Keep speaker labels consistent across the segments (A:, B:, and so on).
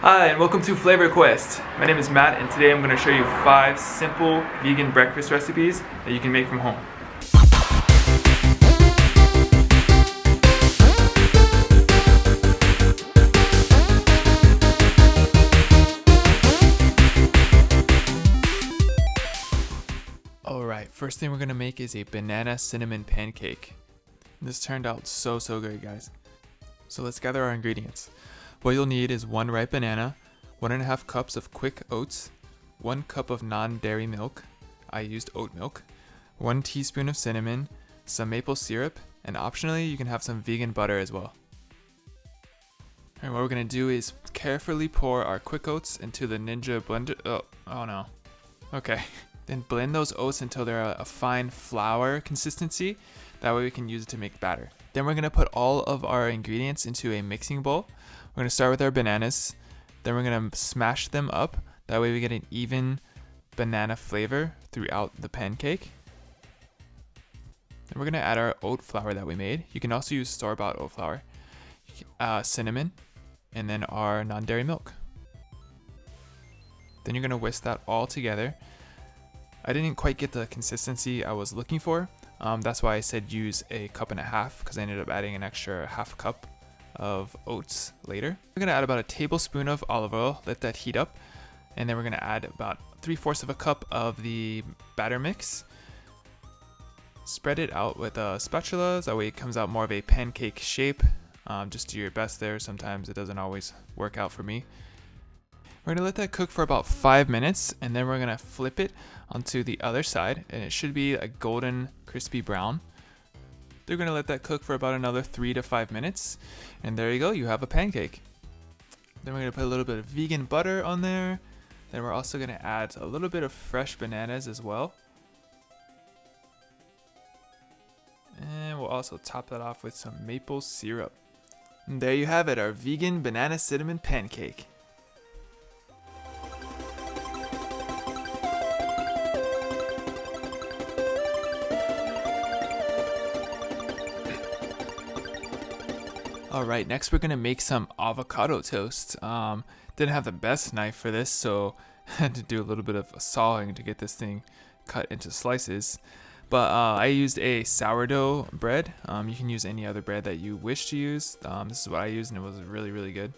A: Hi, and welcome to Flavor Quest. My name is Matt, and today I'm going to show you 5 simple vegan breakfast recipes that you can make from home. Alright, first thing we're going to make is a banana cinnamon pancake. This turned out so good, guys. So let's gather our ingredients. What you'll need is 1 ripe banana, 1.5 cups of quick oats, 1 cup of non-dairy milk, I used oat milk, 1 teaspoon of cinnamon, some maple syrup, and optionally you can have some vegan butter as well. And what we're going to do is carefully pour our quick oats into the Ninja blender. Oh no. Okay. Then blend those oats until they're a fine flour consistency. That way we can use it to make batter. Then we're going to put all of our ingredients into a mixing bowl. We're going to start with our bananas. Then we're going to smash them up. That way we get an even banana flavor throughout the pancake. Then we're going to add our oat flour that we made. You can also use store-bought oat flour. Cinnamon, and then our non-dairy milk. Then you're going to whisk that all together. I didn't quite get the consistency I was looking for. That's why I said use 1.5 cups because I ended up adding an extra 1/2 cup of oats later. We're going to add about a tablespoon of olive oil, let that heat up, and then we're going to add about 3/4 cup of the batter mix. Spread it out with a spatula, that way it comes out more of a pancake shape. Just do your best there, sometimes it doesn't always work out for me. We're going to let that cook for about 5 minutes, and then we're going to flip it onto the other side, and it should be a golden crispy brown. They're going to let that cook for about another 3 to 5 minutes, and there you go, you have a pancake. Then we're going to put a little bit of vegan butter on there. Then we're also going to add a little bit of fresh bananas as well. And we'll also top that off with some maple syrup. And there you have it, our vegan banana cinnamon pancake. Alright, next we're going to make some avocado toast. Didn't have the best knife for this, so I had to do a little bit of sawing to get this thing cut into slices. But I used a sourdough bread. You can use any other bread that you wish to use. This is what I used, and it was really good.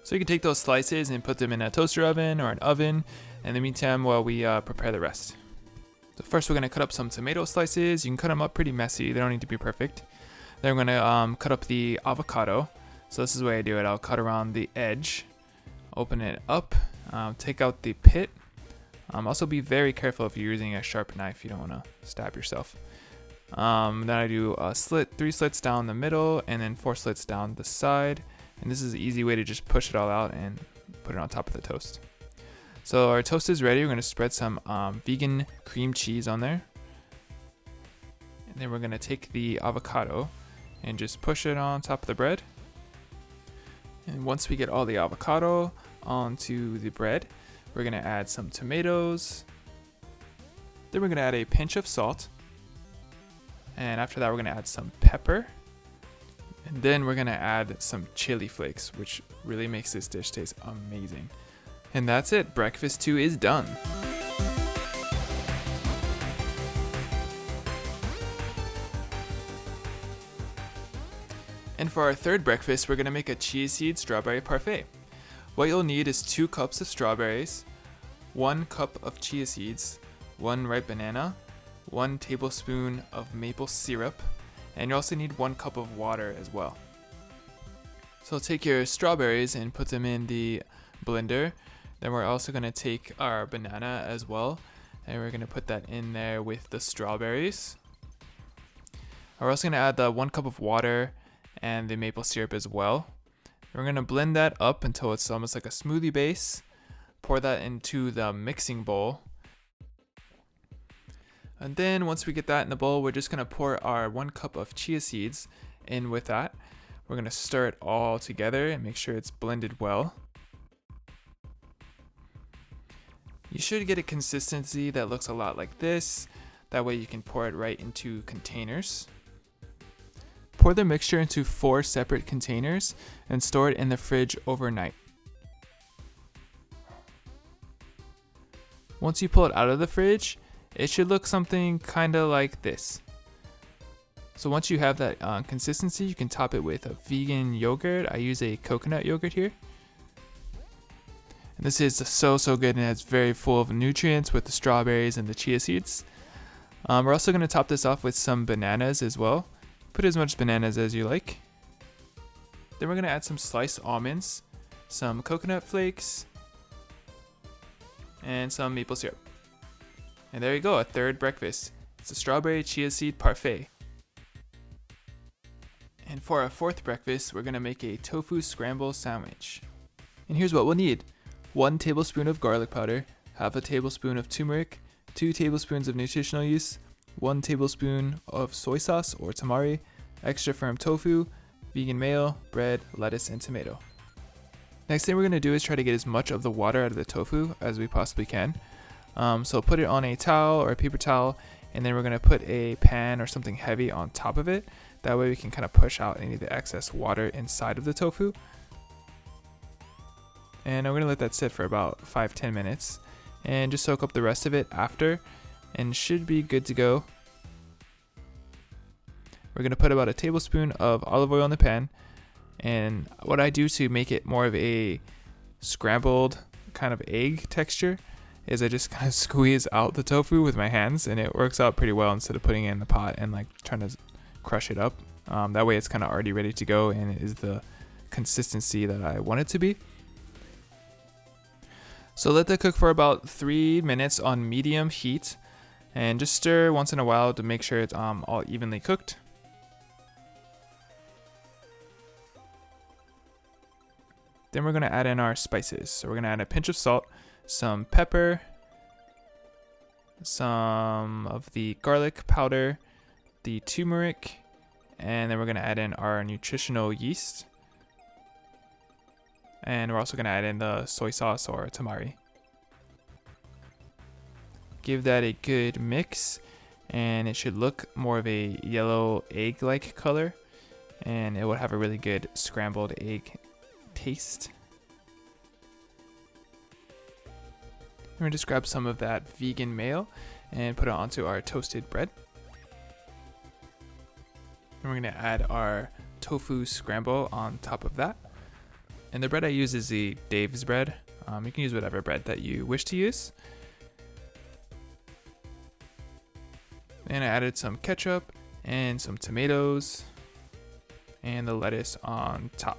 A: So you can take those slices and put them in a toaster oven or an oven. In the meantime, while we prepare the rest. So first we're going to cut up some tomato slices. You can cut them up pretty messy. They don't need to be perfect. Then we're going to cut up the avocado. So this is the way I do it. I'll cut around the edge, open it up, take out the pit. Also be very careful if you're using a sharp knife. You don't want to stab yourself. Then I do 3 slits down the middle and then 4 slits down the side. And this is an easy way to just push it all out and put it on top of the toast. So our toast is ready. We're going to spread some vegan cream cheese on there. And then we're going to take the avocado and just push it on top of the bread. And once we get all the avocado onto the bread, we're going to add some tomatoes. Then we're going to add a pinch of salt. And after that, we're going to add some pepper. And then we're going to add some chili flakes, which really makes this dish taste amazing. And that's it. Breakfast 2 is done. And for our third breakfast, we're going to make a chia seed strawberry parfait. What you'll need is 2 cups of strawberries, 1 cup of chia seeds, 1 ripe banana, 1 tablespoon of maple syrup, and you also need 1 cup of water as well. So take your strawberries and put them in the blender. Then we're also going to take our banana as well, and we're going to put that in there with the strawberries. We're also going to add the 1 cup of water and the maple syrup as well. We're going to blend that up until it's almost like a smoothie base. Pour that into the mixing bowl. And then once we get that in the bowl, we're just going to pour our 1 cup of chia seeds in with that. We're going to stir it all together and make sure it's blended well. You should get a consistency that looks a lot like this. That way you can pour it right into containers. Pour the mixture into 4 separate containers and store it in the fridge overnight. Once you pull it out of the fridge, it should look something kind of like this. So once you have that consistency, you can top it with a vegan yogurt. I use a coconut yogurt here. And this is so good, and it's very full of nutrients with the strawberries and the chia seeds. We're also going to top this off with some bananas as well. Put as much bananas as you like. Then we're going to add some sliced almonds, some coconut flakes, and some maple syrup. And there you go, a third breakfast. It's a strawberry chia seed parfait. And for our fourth breakfast, we're going to make a tofu scramble sandwich. And here's what we'll need. 1 tablespoon of garlic powder, half a tablespoon of turmeric, 2 tablespoons of nutritional yeast, 1 tablespoon of soy sauce or tamari, extra firm tofu, vegan mayo, bread, lettuce, and tomato. Next thing we're going to do is try to get as much of the water out of the tofu as we possibly can. So put it on a towel or a paper towel, and then we're going to put a pan or something heavy on top of it. That way we can kind of push out any of the excess water inside of the tofu. And I'm going to let that sit for about 5-10 minutes and just soak up the rest of it after, and should be good to go. We're going to put about a tablespoon of olive oil in the pan, and what I do to make it more of a scrambled kind of egg texture is I just kind of squeeze out the tofu with my hands, and it works out pretty well instead of putting it in the pot and like trying to crush it up. That way it's kind of already ready to go and it is the consistency that I want it to be. So let that cook for about 3 minutes on medium heat, and just stir once in a while to make sure it's all evenly cooked. Then we're going to add in our spices. So we're going to add a pinch of salt, some pepper, some of the garlic powder, the turmeric, and then we're going to add in our nutritional yeast. And we're also going to add in the soy sauce or tamari. Give that a good mix, and it should look more of a yellow egg-like color, and it will have a really good scrambled egg taste. We're going to just grab some of that vegan mayo and put it onto our toasted bread. And we're going to add our tofu scramble on top of that. And the bread I use is the Dave's bread. You can use whatever bread that you wish to use. And I added some ketchup and some tomatoes and the lettuce on top.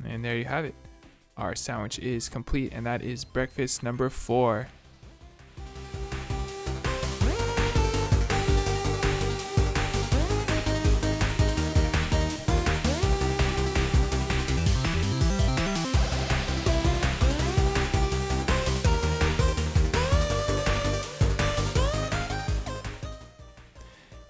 A: And there you have it. Our sandwich is complete, and that is breakfast number 4.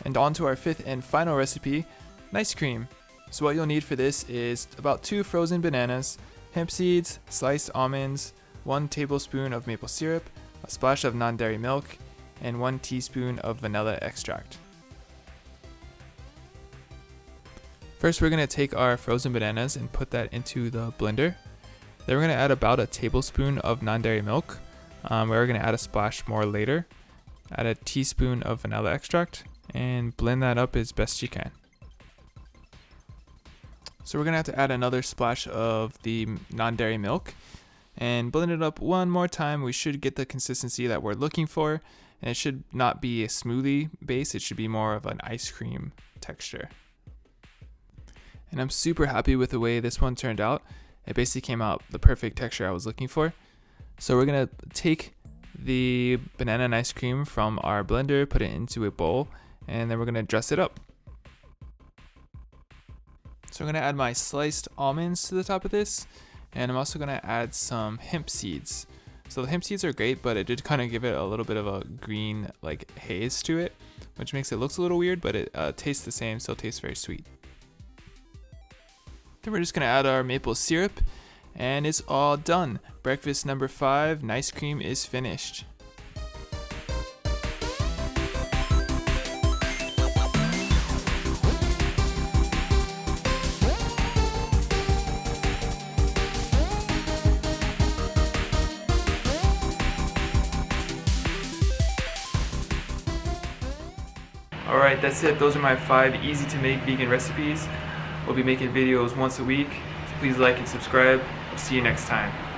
A: And on to our 5th and final recipe, ice cream. So what you'll need for this is about 2 frozen bananas, hemp seeds, sliced almonds, 1 tablespoon of maple syrup, a splash of non-dairy milk, and 1 teaspoon of vanilla extract. First, we're going to take our frozen bananas and put that into the blender. Then we're going to add about a tablespoon of non-dairy milk. We're going to add a splash more later. Add a teaspoon of vanilla extract and blend that up as best you can. So we're going to have to add another splash of the non-dairy milk and blend it up one more time. We should get the consistency that we're looking for, and it should not be a smoothie base. It should be more of an ice cream texture. And I'm super happy with the way this one turned out. It basically came out the perfect texture I was looking for. So we're going to take the banana and ice cream from our blender, put it into a bowl, and then we're going to dress it up. So I'm going to add my sliced almonds to the top of this, and I'm also going to add some hemp seeds. So the hemp seeds are great, but it did kind of give it a little bit of a green like haze to it, which makes it look a little weird, but it tastes the same, still tastes very sweet. Then we're just going to add our maple syrup, and it's all done. Breakfast number 5, ice cream, is finished. Alright, that's it. Those are my 5 easy to make vegan recipes. We'll be making videos once a week. So please like and subscribe. I'll see you next time.